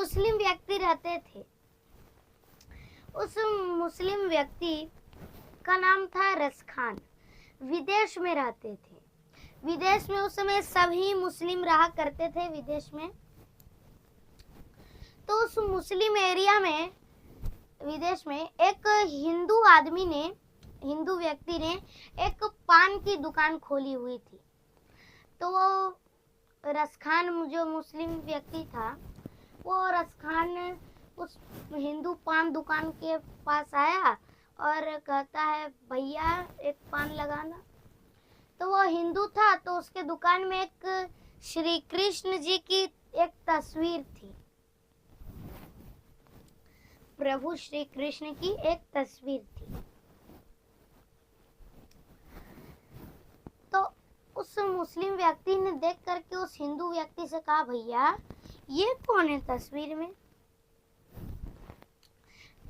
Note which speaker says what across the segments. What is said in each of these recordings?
Speaker 1: मुस्लिम व्यक्ति रहते थे। उस मुस्लिम व्यक्ति का नाम था रस खान। विदेश में रहते थे। विदेश में उस समय सभी मुस्लिम रहा करते थे विदेश में। तो उस मुस्लिम एरिया में विदेश में एक हिंदू व्यक्ति ने एक पान की दुकान खोली हुई थी। तो वो रसखान जो मुस्लिम व्यक्ति था, वो रसखान उस हिंदू पान दुकान के पास आया और कहता है, भैया एक पान लगाना। तो वो हिंदू था, तो उसके दुकान में एक श्री कृष्ण जी की एक तस्वीर थी। प्रभु श्री कृष्ण की एक तस्वीर थी। तो उस मुस्लिम व्यक्ति ने देख करके उस हिंदू व्यक्ति से कहा, भैया ये कौन है तस्वीर में?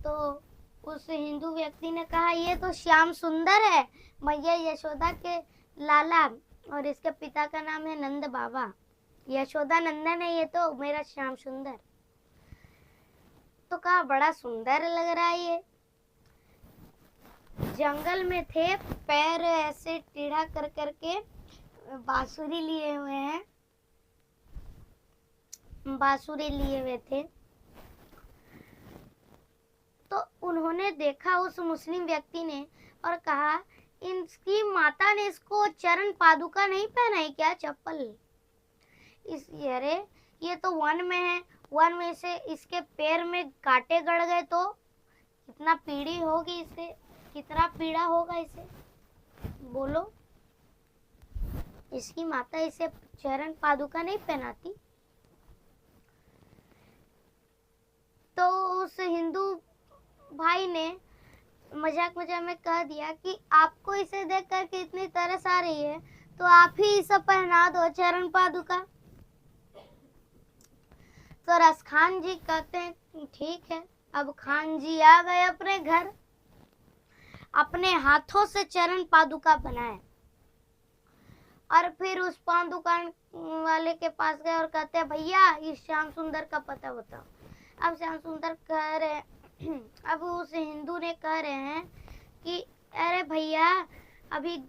Speaker 1: तो उस हिंदू व्यक्ति ने कहा, ये तो श्याम सुंदर है, मैया यशोदा के लाला, और इसके पिता का नाम है नंद बाबा। यशोदा नंदन है ये तो मेरा श्याम सुंदर। तो कहा, बड़ा सुंदर लग रहा है ये। जंगल में थे, पैर ऐसे टेढ़ा कर करके बांसुरी लिए हुए हैं, बांसुरी लिए हुए थे। तो उन्होंने देखा उस मुस्लिम व्यक्ति ने और कहा, इसकी माता ने इसको चरण पादुका नहीं पहनाई क्या, चप्पल? अरे ये तो वन में है, वन में से इसके पैर में कांटे गड़ गए तो कितना पीड़ी होगी इसे, कितना पीड़ा होगा इसे, बोलो। इसकी माता इसे चरण पादुका नहीं पहनाती। तो उस हिंदू भाई ने मजाक में कह दिया कि आपको इसे देख करके इतनी तरस आ रही है, तो आप ही इसे पहना दो चरण पादुका। तो रस खान जी कहते हैं, ठीक है। अब खान जी आ गए अपने घर, अपने हाथों से चरण पादुका बनाए और फिर उस पान दुकान वाले के पास गए और कहते हैं, भैया इस श्याम सुंदर का पता बताओ। अब श्याम सुंदर कह रहे अब उस हिंदू ने कह रहे हैं कि अरे भैया अभी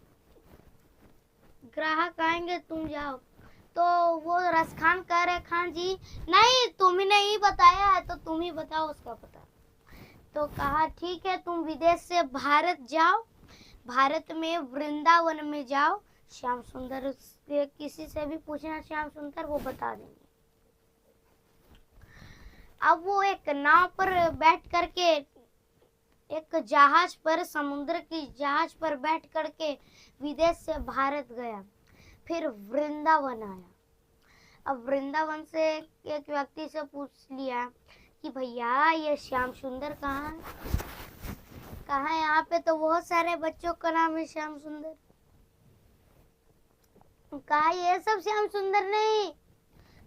Speaker 1: ग्राहक आएंगे, तुम जाओ। तो वो रसखान कह रहे, खान जी नहीं, तुम्ही ही बताया है तो तुम ही बताओ उसका पता। तो कहा, ठीक है, तुम विदेश से भारत जाओ, भारत में वृंदावन में जाओ, श्याम सुंदर किसी से भी पूछना श्याम सुंदर, वो बता देंगे। अब वो एक नाव पर बैठ करके, एक जहाज पर, समुद्र की जहाज पर बैठ करके विदेश से भारत गया, फिर वृंदावन आया। अब वृंदावन से एक व्यक्ति से पूछ लिया कि भैया ये श्याम सुंदर कहाँ है? यहाँ पे तो बहुत सारे बच्चों का नाम है श्याम सुंदर। कहा, ये सब श्याम सुंदर नहीं।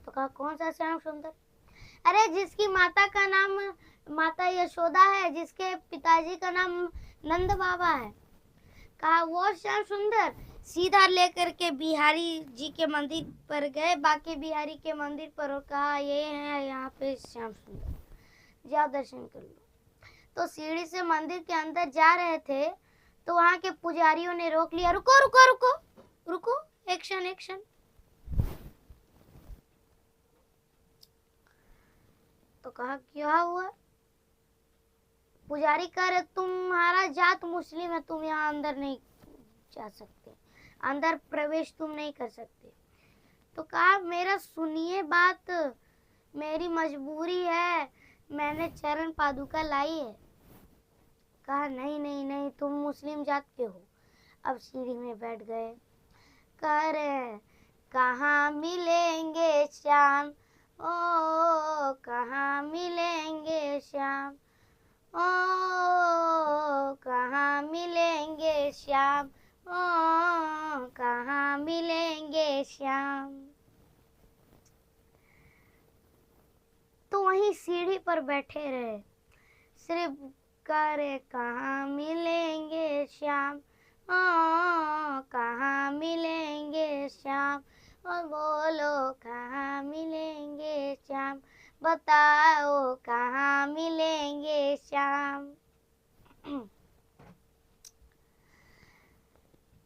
Speaker 1: तो कहा, कौन सा श्याम सुंदर? अरे जिसकी माता का नाम माता यशोदा है, जिसके पिताजी का नाम नंद बाबा है। कहा, वो श्याम सुंदर। सीधा लेकर के बिहारी जी के मंदिर पर गए, बाकी बिहारी के मंदिर पर, और कहा, ये है यहाँ पे श्याम सुंदर, जाओ दर्शन कर लो। तो सीढ़ी से मंदिर के अंदर जा रहे थे तो वहां के पुजारियों ने रोक लिया, रुको रुको रुको रुको, एक्शन एक्शन। तो कहा, क्या हुआ? पुजारी कह रहे, तुम्हारा जात मुस्लिम है, तुम यहाँ अंदर नहीं जा सकते, अंदर प्रवेश तुम नहीं कर सकते। तो कहा, मेरा सुनिए बात, मेरी मजबूरी है, मैंने चरण पादुका लाई है। कहा, नहीं नहीं नहीं, तुम मुस्लिम जात के हो। अब सीढ़ी में बैठ गए। कह रहे, कहाँ मिलेंगे श्याम, ओ कहाँ मिलेंगे श्याम, ओ कहाँ मिलेंगे श्याम, ओ कहाँ मिलेंगे श्याम। तो वहीं सीढ़ी पर बैठे रहे, सिर्फ कह रहे, कहाँ मिलेंगे श्याम, ओ कहाँ मिलेंगे श्याम, और बोलो कहाँ मिलेंगे श्याम, बताओ कहाँ मिलेंगे श्याम।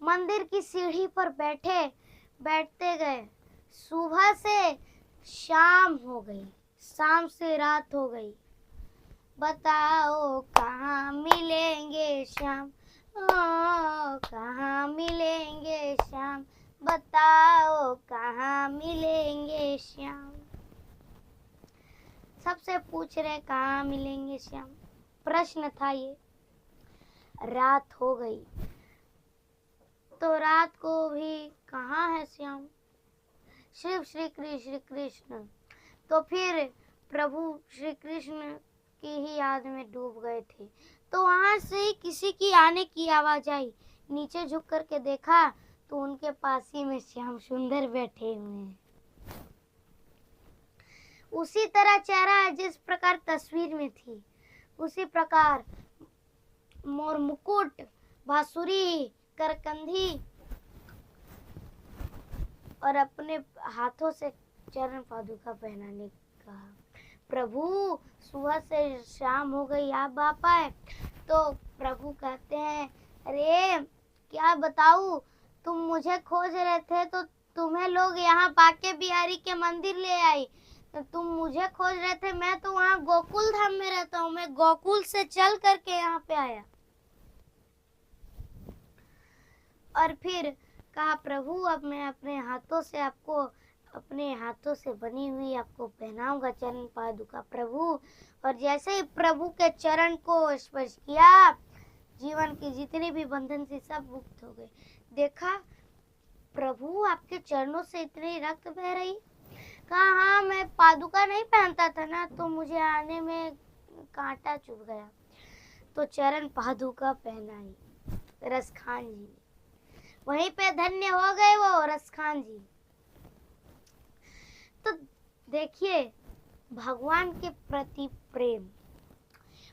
Speaker 1: मंदिर की सीढ़ी पर बैठते गए, सुबह से शाम हो गई, शाम से रात हो गई। बताओ कहाँ मिलेंगे श्याम, कहाँ मिलेंगे श्याम, बताओ कहाँ मिलेंगे श्याम। सबसे पूछ रहे कहाँ मिलेंगे श्याम, प्रश्न था ये। रात हो गई तो रात को भी कहाँ है श्याम, शिव श्री कृष्ण। तो फिर प्रभु श्री कृष्ण की ही याद में डूब गए थे। तो वहां से ही किसी की आने की आवाज आई। नीचे झुक करके देखा तो उनके पास ही में श्याम सुंदर बैठे हुए हैं। उसी तरह चेहरा जिस प्रकार तस्वीर में थी, उसी प्रकार मोर मुकुट, बांसुरी, करकंधी और अपने हाथों से चरण पादुका पहनाने का। प्रभु सुबह से शाम हो गई, आप बाप आए। तो प्रभु कहते हैं, अरे क्या बताऊं, तुम मुझे खोज रहे थे तो तुम्हें लोग यहाँ बांके बिहारी के मंदिर ले आई। तुम मुझे खोज रहे थे, मैं तो वहाँ गोकुल धाम में रहता हूँ, मैं गोकुल से चल करके यहाँ पे आया। और फिर कहा, प्रभु अब मैं अपने हाथों से बनी हुई आपको पहनाऊंगा चरण पादुका प्रभु। और जैसे ही प्रभु के चरण को स्पर्श किया, जीवन की जितनी भी बंधन थी सब मुक्त हो गए। देखा प्रभु आपके चरणों से इतनी रक्त बह रही। कहा, हाँ मैं पादुका नहीं पहनता था ना, तो मुझे आने में कांटा चुभ गया, तो चरण पादुका पहनाई रसखान जी ने। वहीं पे धन्य हो गए वो रसखान जी। तो देखिए भगवान के प्रति प्रेम,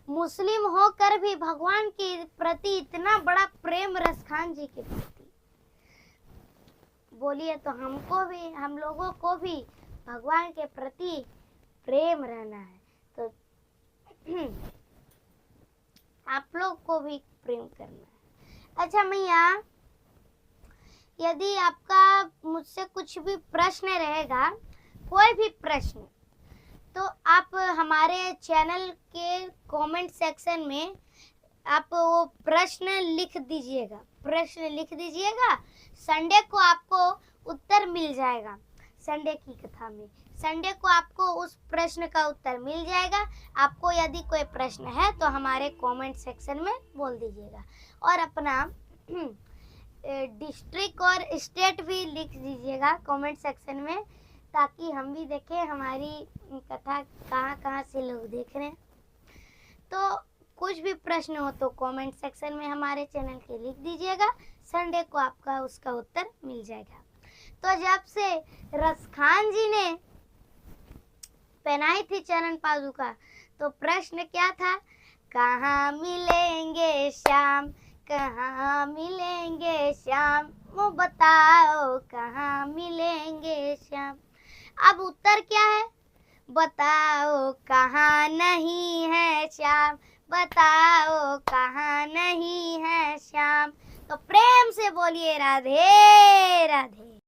Speaker 1: मुस्लिम होकर भी भगवान के प्रति इतना बड़ा प्रेम रसखान जी के प्रति। बोलिए तो हमको भी, हम लोगों को भी भगवान के प्रति प्रेम रहना है, तो आप लोग को भी प्रेम करना है। अच्छा मैया, यदि आपका मुझसे कुछ भी प्रश्न रहेगा, कोई भी प्रश्न, तो आप हमारे चैनल के कमेंट सेक्शन में आप वो प्रश्न लिख दीजिएगा, संडे को आपको उत्तर मिल जाएगा। संडे की कथा में संडे को आपको उस प्रश्न का उत्तर मिल जाएगा। आपको यदि कोई प्रश्न है तो हमारे कमेंट सेक्शन में बोल दीजिएगा, और अपना डिस्ट्रिक्ट और स्टेट भी लिख दीजिएगा कमेंट सेक्शन में, ताकि हम भी देखें हमारी कथा कहाँ से लोग देख रहे हैं। तो कुछ भी प्रश्न हो तो कमेंट सेक्शन में हमारे चैनल के लिख दीजिएगा, संडे को आपका उसका उत्तर मिल जाएगा। तो जब से रसखान जी ने पहनाई थी चरण पादुका, तो प्रश्न क्या था, कहाँ मिलेंगे श्याम, कहाँ मिलेंगे श्याम, वो बताओ कहाँ मिलेंगे श्याम। अब उत्तर क्या है, बताओ कहाँ नहीं है श्याम, बताओ कहाँ नहीं है श्याम। तो प्रेम से बोलिए राधे राधे।